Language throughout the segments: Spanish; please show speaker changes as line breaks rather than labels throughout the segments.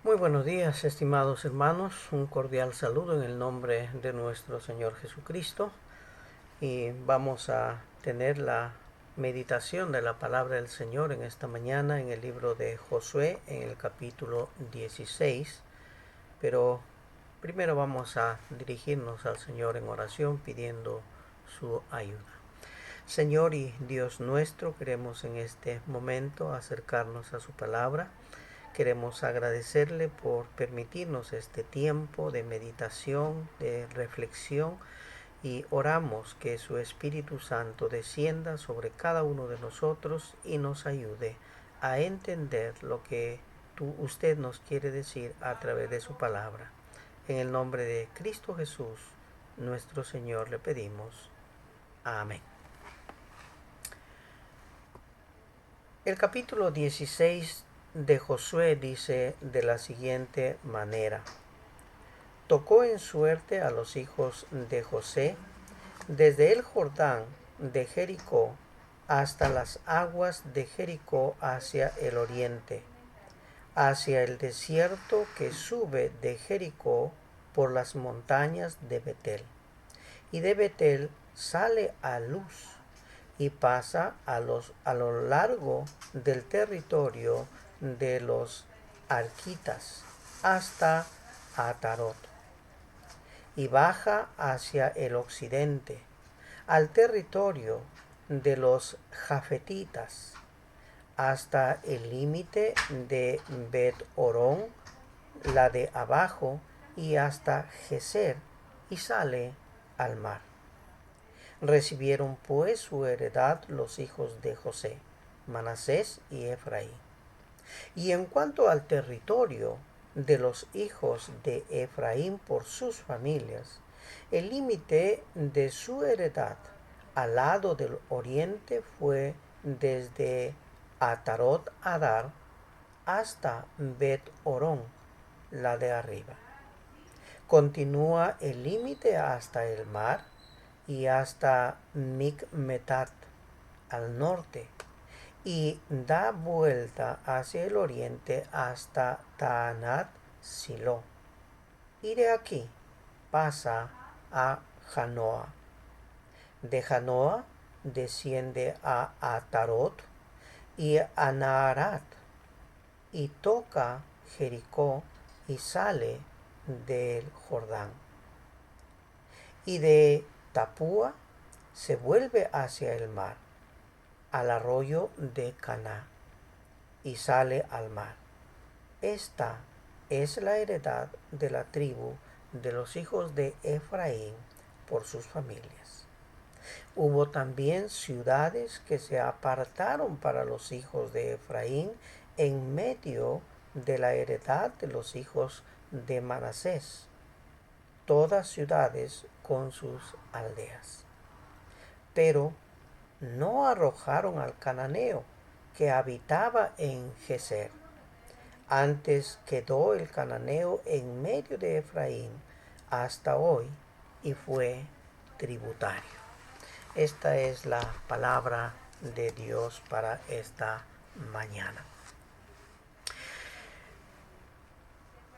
Muy buenos días, estimados hermanos. Un cordial saludo en el nombre de nuestro Señor Jesucristo. Y vamos a tener la meditación de la palabra del Señor en esta mañana en el libro de Josué, en el capítulo 16. Pero primero vamos a dirigirnos al Señor en oración pidiendo su ayuda. Señor y Dios nuestro, queremos en este momento acercarnos a su palabra. Queremos agradecerle por permitirnos este tiempo de meditación, de reflexión, y oramos que su Espíritu Santo descienda sobre cada uno de nosotros y nos ayude a entender lo que usted nos quiere decir a través de su palabra. En el nombre de Cristo Jesús, nuestro Señor, le pedimos. Amén. El capítulo 16 de Josué dice de la siguiente manera: Tocó en suerte a los hijos de José desde el Jordán de Jericó hasta las aguas de Jericó hacia el oriente, hacia el desierto que sube de Jericó por las montañas de Betel. Y de Betel sale a Luz y pasa a lo largo del territorio de los arquitas hasta Atarot, y baja hacia el occidente al territorio de los jafetitas hasta el límite de Bet-Orón, la de abajo, y hasta Geser, y sale al mar. Recibieron pues su heredad los hijos de José, Manasés y Efraín. Y en cuanto al territorio de los hijos de Efraín por sus familias, el límite de su heredad al lado del oriente fue desde Atarot Adar hasta Bet-Orón, la de arriba. Continúa el límite hasta el mar y hasta Micmetat al norte, y da vuelta hacia el oriente hasta Taanat Silo. Y de aquí pasa a Janoa. De Janoa desciende a Atarot y a Naarat, y toca Jericó y sale del Jordán. Y de Tapúa se vuelve hacia el mar, al arroyo de Caná, y sale al mar. Esta es la heredad de la tribu de los hijos de Efraín por sus familias. Hubo también ciudades que se apartaron para los hijos de Efraín en medio de la heredad de los hijos de Manasés, todas ciudades con sus aldeas. Pero no arrojaron al cananeo que habitaba en Geser. Antes quedó el cananeo en medio de Efraín hasta hoy y fue tributario. Esta es la palabra de Dios para esta mañana.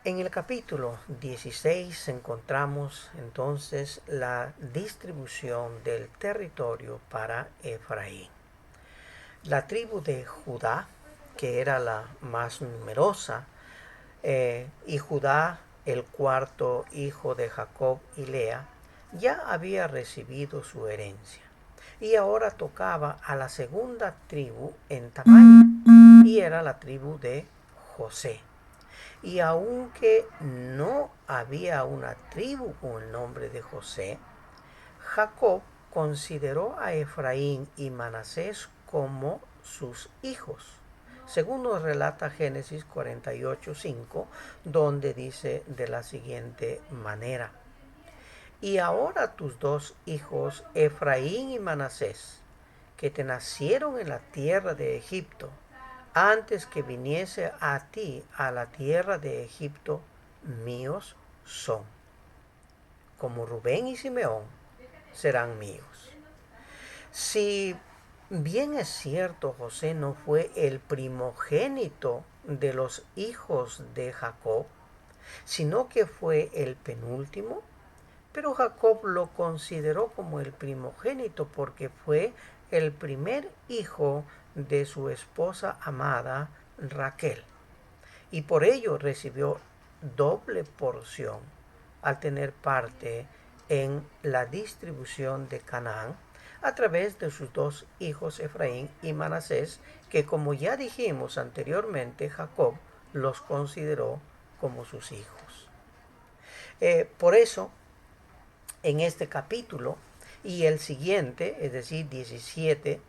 En el capítulo 16 encontramos entonces la distribución del territorio para Efraín. La tribu de Judá, que era la más numerosa, y Judá, el cuarto hijo de Jacob y Lea, ya había recibido su herencia, y ahora tocaba a la segunda tribu en tamaño, y era la tribu de José. Y aunque no había una tribu con el nombre de José, Jacob consideró a Efraín y Manasés como sus hijos, según nos relata Génesis 48:5, donde dice de la siguiente manera: Y ahora tus dos hijos, Efraín y Manasés, que te nacieron en la tierra de Egipto, antes que viniese a ti a la tierra de Egipto, míos son. Como Rubén y Simeón serán míos. Si Bien es cierto, José no fue el primogénito de los hijos de Jacob, sino que fue el penúltimo, pero Jacob lo consideró como el primogénito porque fue el primer hijo de su esposa amada Raquel, y por ello recibió doble porción al tener parte en la distribución de Canaán a través de sus dos hijos Efraín y Manasés, que como ya dijimos anteriormente, Jacob los consideró como sus hijos. Por eso, en este capítulo y el siguiente, es decir, 17,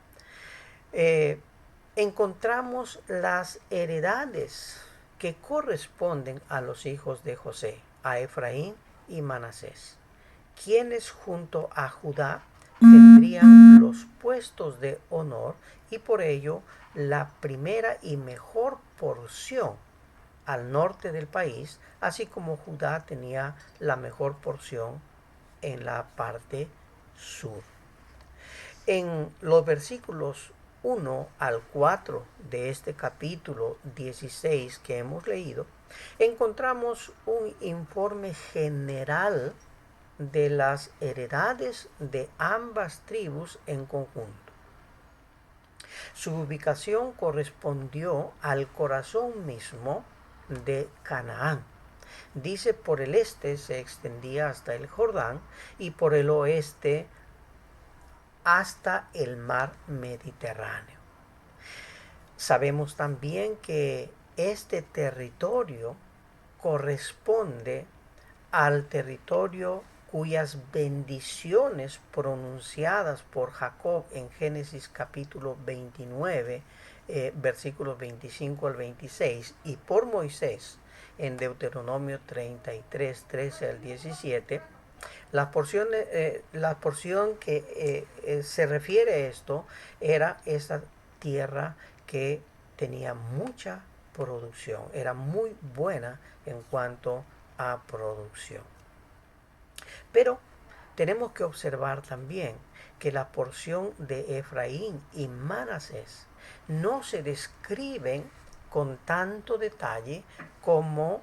encontramos las heredades que corresponden a los hijos de José, a Efraín y Manasés, quienes junto a Judá tendrían los puestos de honor y por ello la primera y mejor porción al norte del país, así como Judá tenía la mejor porción en la parte sur. En los versículos 1 al 4 de este capítulo 16 que hemos leído, encontramos un informe general de las heredades de ambas tribus en conjunto. Su ubicación correspondió al corazón mismo de Canaán. Dice, por el este se extendía hasta el Jordán y por el oeste hasta el mar Mediterráneo. Sabemos también que este territorio corresponde al territorio cuyas bendiciones pronunciadas por Jacob en Génesis capítulo 29, versículos 25 al 26, y por Moisés en Deuteronomio 33, 13 al 17, la porción que se refiere a esto era esa tierra que tenía mucha producción, era muy buena en cuanto a producción. Pero tenemos que observar también que la porción de Efraín y Manasés no se describen con tanto detalle como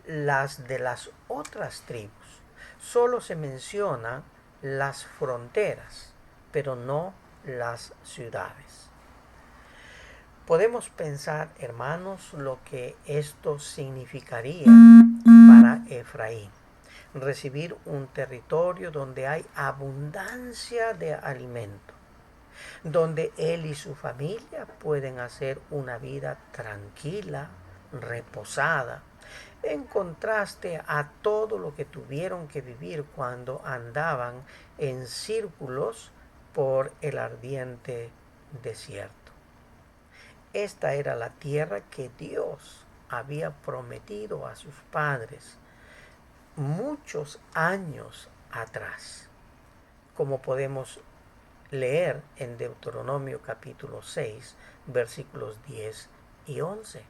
las de las otras tribus. Solo se mencionan las fronteras, pero no las ciudades. Podemos pensar, hermanos, lo que esto significaría para Efraín. Recibir un territorio donde hay abundancia de alimento, donde él y su familia pueden hacer una vida tranquila, reposada, en contraste a todo lo que tuvieron que vivir cuando andaban en círculos por el ardiente desierto. Esta era la tierra que Dios había prometido a sus padres muchos años atrás, como podemos leer en Deuteronomio capítulo 6, versículos 10 y 11,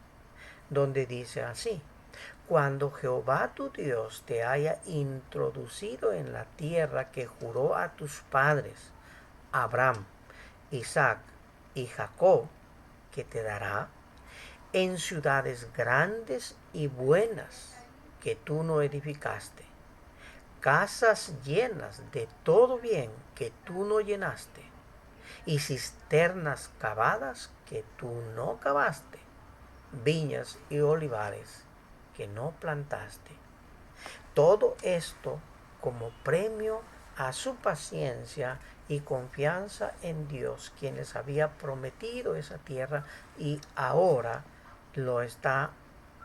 donde dice así: cuando Jehová tu Dios te haya introducido en la tierra que juró a tus padres, Abraham, Isaac y Jacob, que te dará, en ciudades grandes y buenas que tú no edificaste, casas llenas de todo bien que tú no llenaste, y cisternas cavadas que tú no cavaste, viñas y olivares que no plantaste. Todo esto como premio a su paciencia y confianza en Dios, quien les había prometido esa tierra y ahora lo está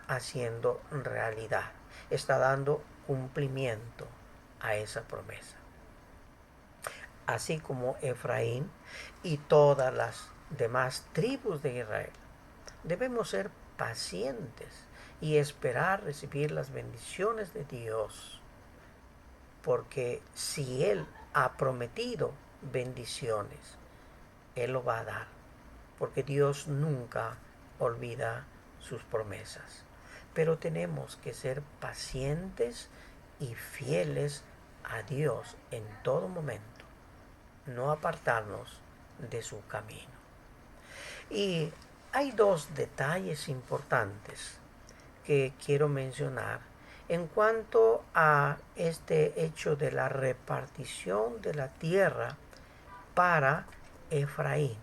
haciendo realidad. Está dando cumplimiento a esa promesa. Así como Efraín y todas las demás tribus de Israel, debemos ser pacientes y esperar recibir las bendiciones de Dios, porque si Él ha prometido bendiciones, Él lo va a dar, porque Dios nunca olvida sus promesas. Pero tenemos que ser pacientes y fieles a Dios en todo momento, no apartarnos de su camino. Y hay dos detalles importantes que quiero mencionar en cuanto a este hecho de la repartición de la tierra para Efraín,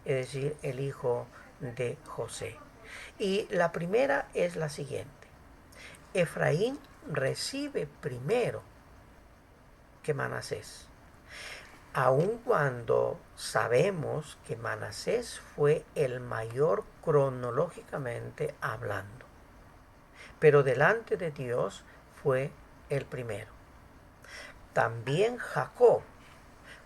es decir, el hijo de José. Y la primera es la siguiente. Efraín recibe primero que Manasés, aun cuando sabemos que Manasés fue el mayor cronológicamente hablando, pero delante de Dios fue el primero. También Jacob,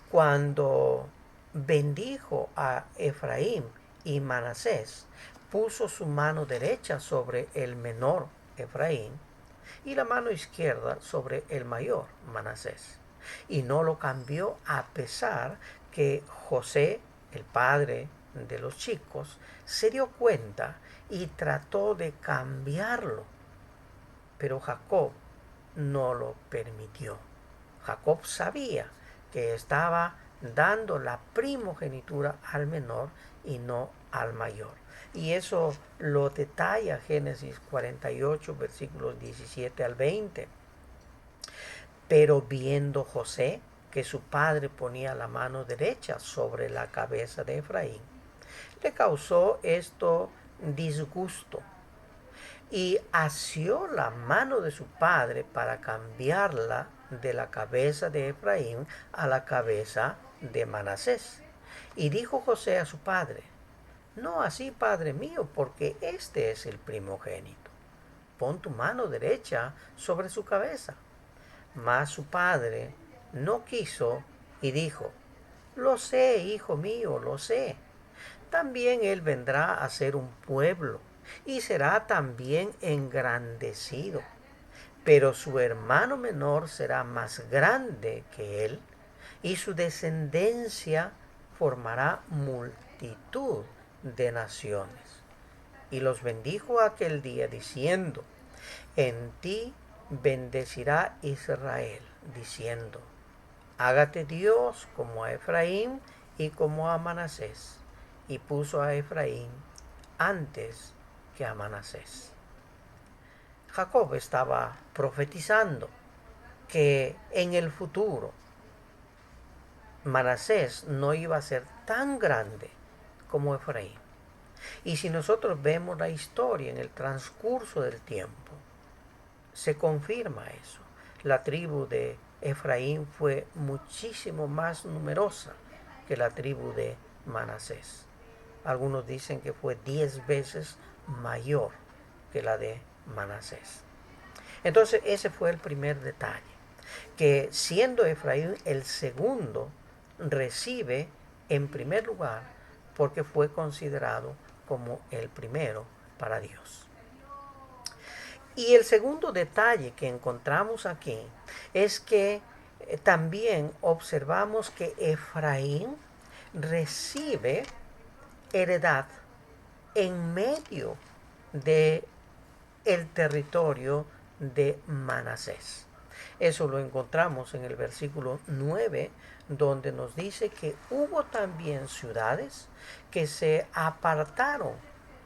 cuando bendijo a Efraín y Manasés, puso su mano derecha sobre el menor Efraín y la mano izquierda sobre el mayor Manasés. Y no lo cambió a pesar que José, el padre de los chicos, se dio cuenta y trató de cambiarlo. Pero Jacob no lo permitió. Jacob sabía que estaba dando la primogenitura al menor y no al mayor. Y eso lo detalla Génesis 48, versículos 17 al 20. Pero viendo José que su padre ponía la mano derecha sobre la cabeza de Efraín, le causó esto disgusto y asió la mano de su padre para cambiarla de la cabeza de Efraín a la cabeza de Manasés. Y dijo José a su padre: no así, padre mío, porque este es el primogénito. Pon tu mano derecha sobre su cabeza. Mas su padre no quiso y dijo: lo sé, hijo mío, lo sé. También él vendrá a ser un pueblo y será también engrandecido. Pero su hermano menor será más grande que él y su descendencia formará multitud de naciones. Y los bendijo aquel día diciendo: en ti bendecirá Israel, diciendo: hágate Dios como a Efraín y como a Manasés. Y puso a Efraín antes que a Manasés. Jacob estaba profetizando que en el futuro Manasés no iba a ser tan grande como Efraín. Y si nosotros vemos la historia en el transcurso del tiempo, se confirma eso. La tribu de Efraín fue muchísimo más numerosa que la tribu de Manasés. Algunos dicen que fue 10 veces mayor que la de Manasés. Entonces ese fue el primer detalle, que siendo Efraín el segundo, recibe en primer lugar porque fue considerado como el primero para Dios. Y el segundo detalle que encontramos aquí es que también observamos que Efraín recibe heredad en medio de el territorio de Manasés. Eso lo encontramos en el versículo 9, donde nos dice que hubo también ciudades que se apartaron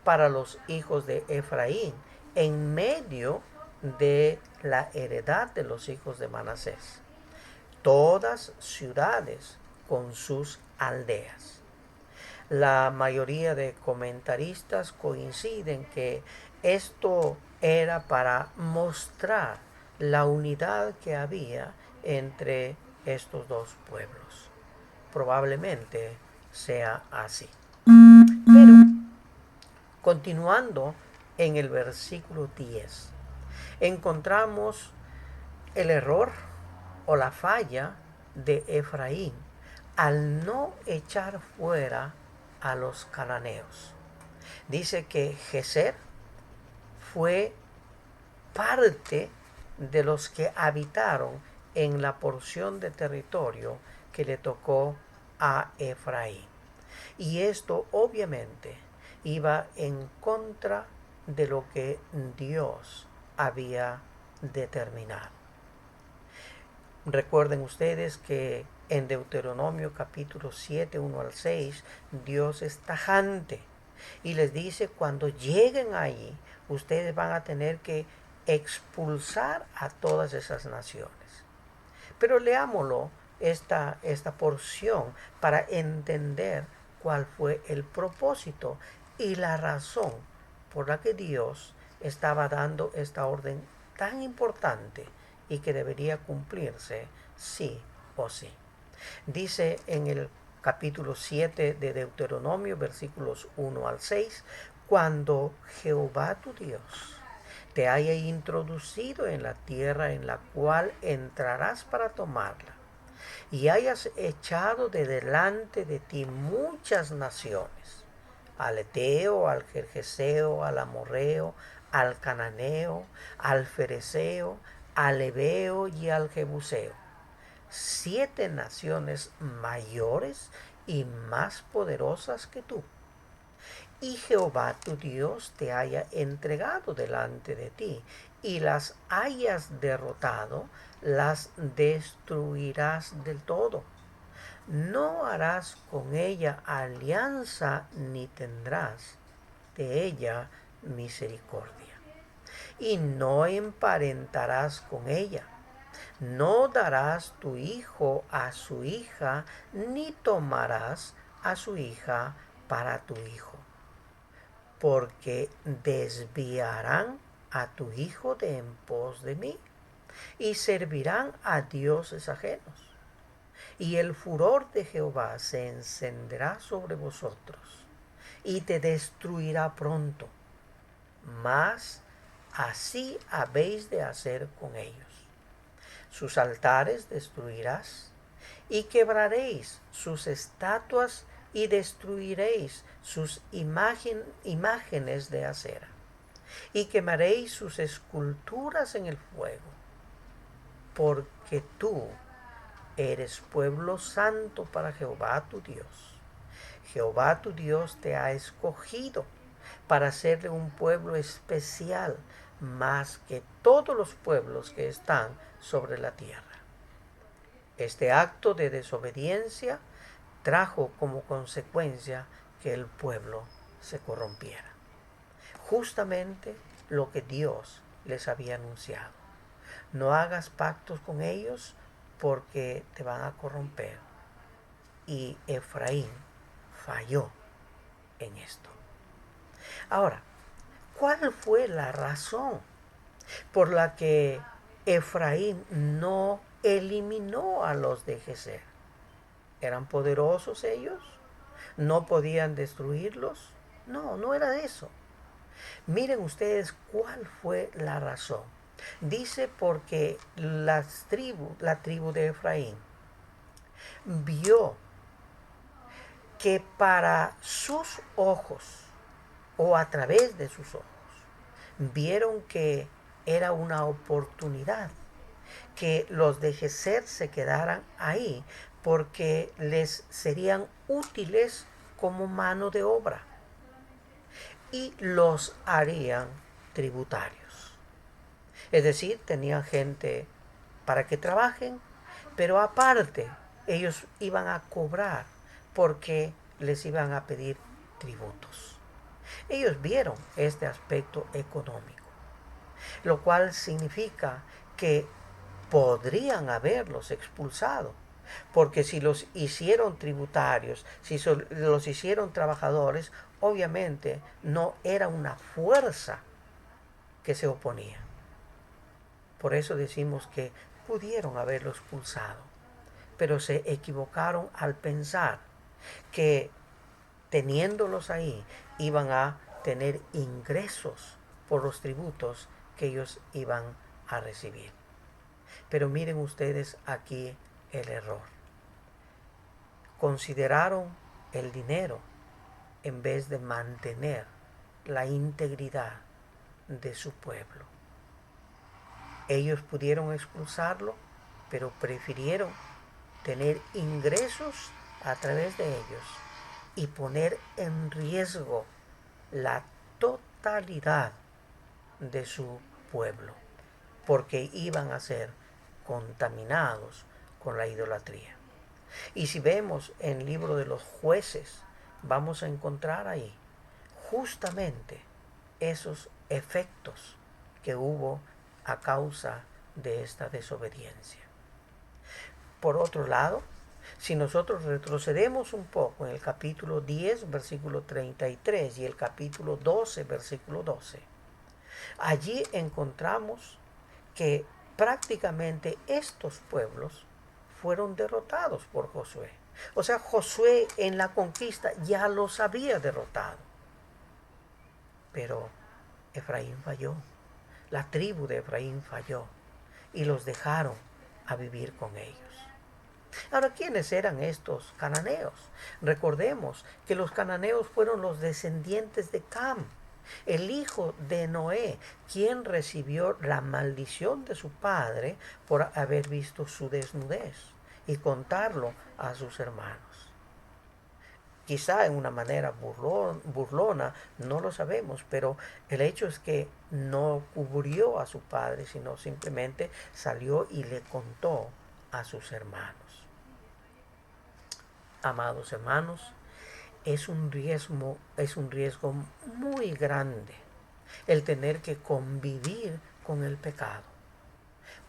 para los hijos de Efraín en medio de la heredad de los hijos de Manasés. Todas ciudades con sus aldeas. La mayoría de comentaristas coinciden que esto era para mostrar la unidad que había entre estos dos pueblos. Probablemente sea así. Pero, continuando en el versículo 10, encontramos el error o la falla de Efraín al no echar fuera a los cananeos. Dice que Geser fue parte de los que habitaron en la porción de territorio que le tocó a Efraín. Y esto obviamente iba en contra de lo que Dios había determinado. Recuerden ustedes que En Deuteronomio capítulo 7, 1 al 6, Dios es tajante y les dice, cuando lleguen allí, ustedes van a tener que expulsar a todas esas naciones. Pero leámoslo, esta porción, para entender cuál fue el propósito y la razón por la que Dios estaba dando esta orden tan importante y que debería cumplirse sí o sí. Dice en el capítulo 7 de Deuteronomio, versículos 1 al 6, cuando Jehová tu Dios te haya introducido en la tierra en la cual entrarás para tomarla, y hayas echado de delante de ti muchas naciones, al Eteo, al Gergeseo, al Amorreo, al Cananeo, al Fereceo, al Ebeo y al Jebuseo, 7 naciones mayores y más poderosas que tú, y Jehová tu Dios te haya entregado delante de ti, y las hayas derrotado, las destruirás del todo. No harás con ella alianza, ni tendrás de ella misericordia. Y no emparentarás con ella. No darás tu hijo a su hija, ni tomarás a su hija para tu hijo, porque desviarán a tu hijo de en pos de mí, y servirán a dioses ajenos. Y el furor de Jehová se encenderá sobre vosotros, y te destruirá pronto. Mas así habéis de hacer con ellos. Sus altares destruirás, y quebraréis sus estatuas, y destruiréis sus imágenes de acera, y quemaréis sus esculturas en el fuego, porque tú eres pueblo santo para Jehová tu Dios. Jehová tu Dios te ha escogido para serle un pueblo especial, más que todos los pueblos que están sobre la tierra. Este acto de desobediencia trajo como consecuencia que el pueblo se corrompiera. Justamente lo que Dios les había anunciado. No hagas pactos con ellos porque te van a corromper. Y Efraín falló en esto. Ahora, ¿cuál fue la razón por la que Efraín no eliminó a los de Geser? ¿Eran poderosos ellos? ¿No podían destruirlos? No, no era eso. Miren ustedes cuál fue la razón. Dice porque la tribu de Efraín vio que para sus ojos, o a través de sus ojos, vieron que era una oportunidad que los de Geser se quedaran ahí, porque les serían útiles como mano de obra y los harían tributarios. Es decir, tenían gente para que trabajen, pero aparte ellos iban a cobrar porque les iban a pedir tributos. Ellos vieron este aspecto económico, lo cual significa que podrían haberlos expulsado, porque si los hicieron tributarios, si los hicieron trabajadores, obviamente no era una fuerza que se oponía. Por eso decimos que pudieron haberlos expulsado, pero se equivocaron al pensar que teniéndolos ahí iban a tener ingresos por los tributos que ellos iban a recibir. Pero miren ustedes aquí el error. Consideraron el dinero en vez de mantener la integridad de su pueblo. Ellos pudieron expulsarlo, pero prefirieron tener ingresos a través de ellos y poner en riesgo la totalidad de su pueblo, porque iban a ser contaminados con la idolatría. Y si vemos en el libro de los jueces, vamos a encontrar ahí justamente esos efectos que hubo a causa de esta desobediencia. Por otro lado, si nosotros retrocedemos un poco en el capítulo 10, versículo 33 y el capítulo 12, versículo 12, allí encontramos que prácticamente estos pueblos fueron derrotados por Josué. O sea, Josué en la conquista ya los había derrotado. Pero Efraín falló. La tribu de Efraín falló y los dejaron a vivir con ellos. Ahora, ¿quiénes eran estos cananeos? Recordemos que los cananeos fueron los descendientes de Cam, el hijo de Noé, quien recibió la maldición de su padre por haber visto su desnudez y contarlo a sus hermanos. Quizá en una manera burlona, no lo sabemos, pero el hecho es que no cubrió a su padre, sino simplemente salió y le contó a sus hermanos. Amados hermanos, es un riesgo muy grande el tener que convivir con el pecado,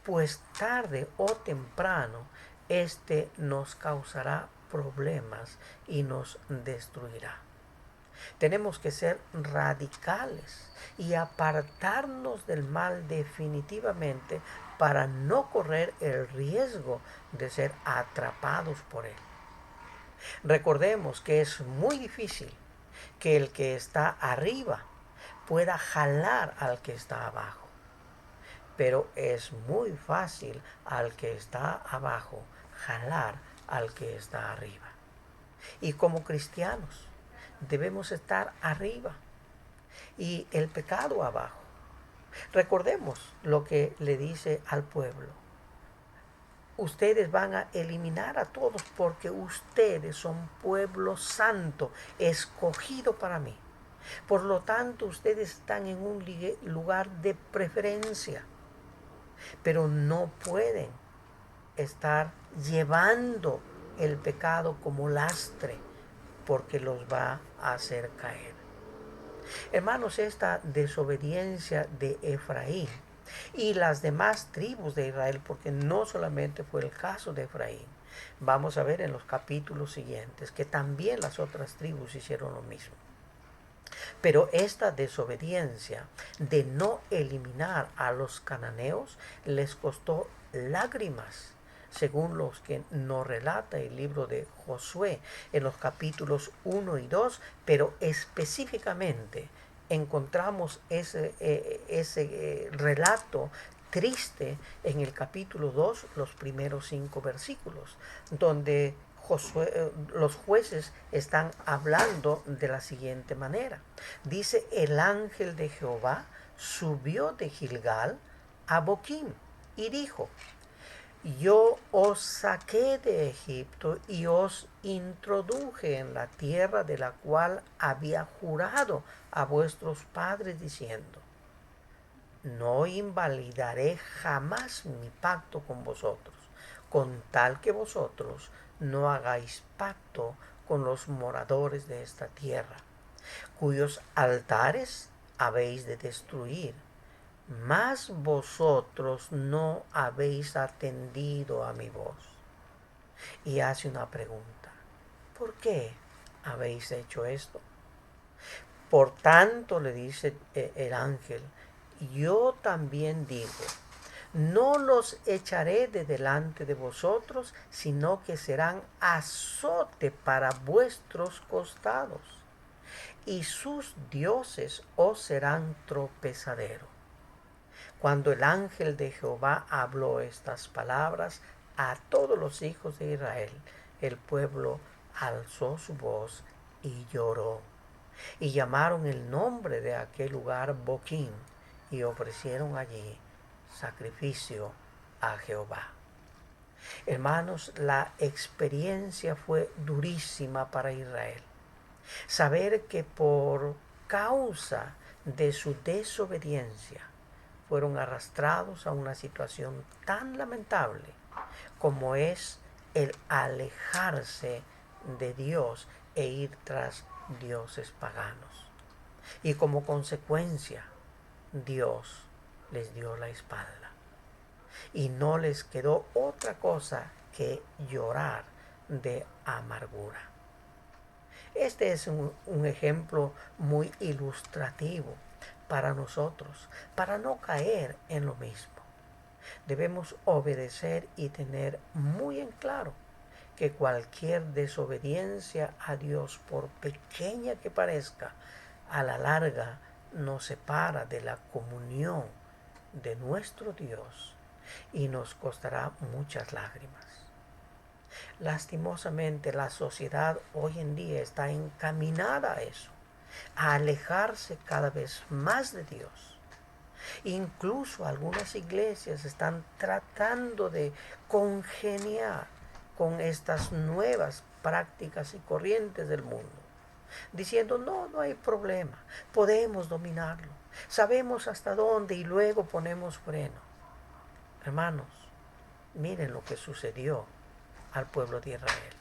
pues tarde o temprano este nos causará problemas y nos destruirá. Tenemos que ser radicales y apartarnos del mal definitivamente para no correr el riesgo de ser atrapados por él. Recordemos que es muy difícil que el que está arriba pueda jalar al que está abajo, pero es muy fácil al que está abajo jalar al que está arriba. Y como cristianos debemos estar arriba y el pecado abajo. Recordemos lo que le dice al pueblo: ustedes van a eliminar a todos porque ustedes son pueblo santo, escogido para mí. Por lo tanto, ustedes están en un lugar de preferencia, pero no pueden estar llevando el pecado como lastre porque los va a hacer caer. Hermanos, esta desobediencia de Efraín y las demás tribus de Israel, porque no solamente fue el caso de Efraín, vamos a ver en los capítulos siguientes que también las otras tribus hicieron lo mismo. Pero esta desobediencia de no eliminar a los cananeos les costó lágrimas, según los que nos relata el libro de Josué en los capítulos 1 y 2, pero específicamente encontramos ese relato triste en el capítulo 2, los primeros 5 versículos, donde los jueces están hablando de la siguiente manera. Dice: el ángel de Jehová subió de Gilgal a Boquim y dijo: yo os saqué de Egipto y os introduje en la tierra de la cual había jurado a vuestros padres diciendo: no invalidaré jamás mi pacto con vosotros, con tal que vosotros no hagáis pacto con los moradores de esta tierra, cuyos altares habéis de destruir, mas vosotros no habéis atendido a mi voz. Y hace una pregunta: ¿por qué habéis hecho esto? Por tanto, le dice el ángel, yo también digo: no los echaré de delante de vosotros, sino que serán azote para vuestros costados, y sus dioses os serán tropezadero. Cuando el ángel de Jehová habló estas palabras a todos los hijos de Israel, el pueblo alzó su voz y lloró. Y llamaron el nombre de aquel lugar Boquim, y ofrecieron allí sacrificio a Jehová. Hermanos, la experiencia fue durísima para Israel. Saber que por causa de su desobediencia fueron arrastrados a una situación tan lamentable como es el alejarse de Dios e ir tras dioses paganos. Y como consecuencia, Dios les dio la espalda. Y no les quedó otra cosa que llorar de amargura. Este es un ejemplo muy ilustrativo para nosotros, para no caer en lo mismo. Debemos obedecer y tener muy en claro que cualquier desobediencia a Dios, por pequeña que parezca, a la larga nos separa de la comunión de nuestro Dios y nos costará muchas lágrimas. Lastimosamente, la sociedad hoy en día está encaminada a eso, a alejarse cada vez más de Dios. Incluso algunas iglesias están tratando de congeniar con estas nuevas prácticas y corrientes del mundo, diciendo, no hay problema, podemos dominarlo, sabemos hasta dónde y luego ponemos freno. Hermanos, miren lo que sucedió al pueblo de Israel.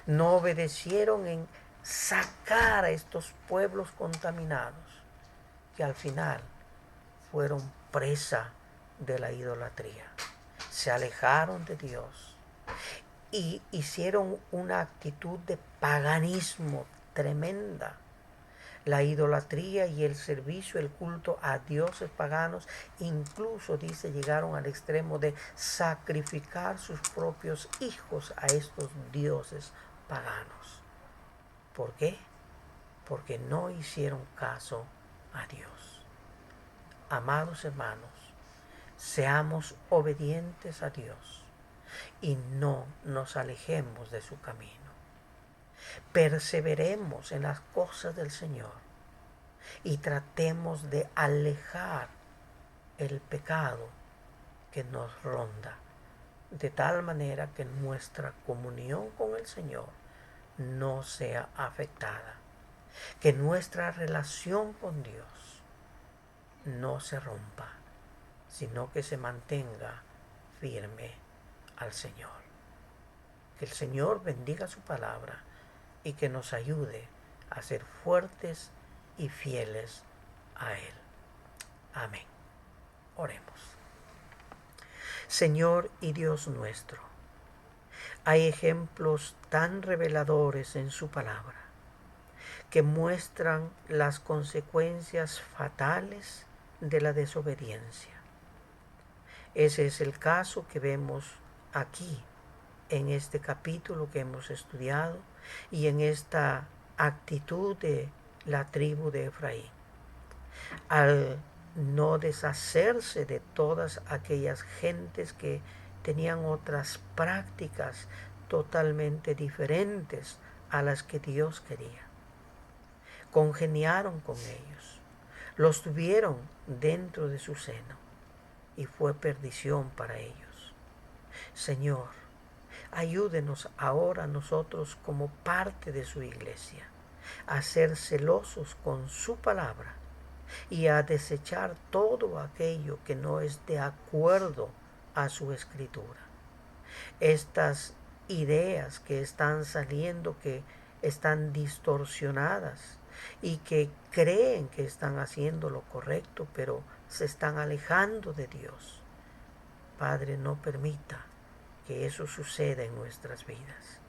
No obedecieron en sacar a estos pueblos contaminados, que al final fueron presa de la idolatría. Se alejaron de Dios y hicieron una actitud de paganismo tremenda. La idolatría y el servicio, el culto a dioses paganos, incluso dice, llegaron al extremo de sacrificar sus propios hijos a estos dioses paganos. ¿Por qué? Porque no hicieron caso a Dios. Amados hermanos, seamos obedientes a Dios y no nos alejemos de su camino. Perseveremos en las cosas del Señor y tratemos de alejar el pecado que nos ronda, de tal manera que nuestra comunión con el Señor no sea afectada, que nuestra relación con Dios no se rompa, sino que se mantenga firme al Señor. Que el Señor bendiga su palabra y que nos ayude a ser fuertes y fieles a Él. Amén. Oremos. Señor y Dios nuestro, hay ejemplos tan reveladores en su palabra que muestran las consecuencias fatales de la desobediencia. Ese es el caso que vemos aquí en este capítulo que hemos estudiado y en esta actitud de la tribu de Efraín. Al no deshacerse de todas aquellas gentes que tenían otras prácticas totalmente diferentes a las que Dios quería. Congeniaron con ellos, los tuvieron dentro de su seno y fue perdición para ellos. Señor, ayúdenos ahora nosotros como parte de su iglesia a ser celosos con su palabra y a desechar todo aquello que no es de acuerdo a su escritura. Estas ideas que están saliendo, que están distorsionadas y que creen que están haciendo lo correcto, pero se están alejando de Dios. Padre, no permita que eso suceda en nuestras vidas.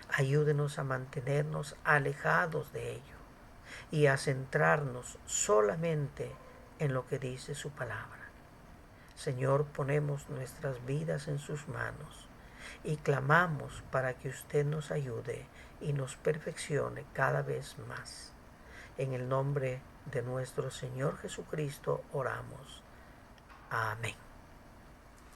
Ayúdenos a mantenernos alejados de ello y a centrarnos solamente en lo que dice su palabra. Señor, ponemos nuestras vidas en sus manos y clamamos para que usted nos ayude y nos perfeccione cada vez más. En el nombre de nuestro Señor Jesucristo oramos. Amén.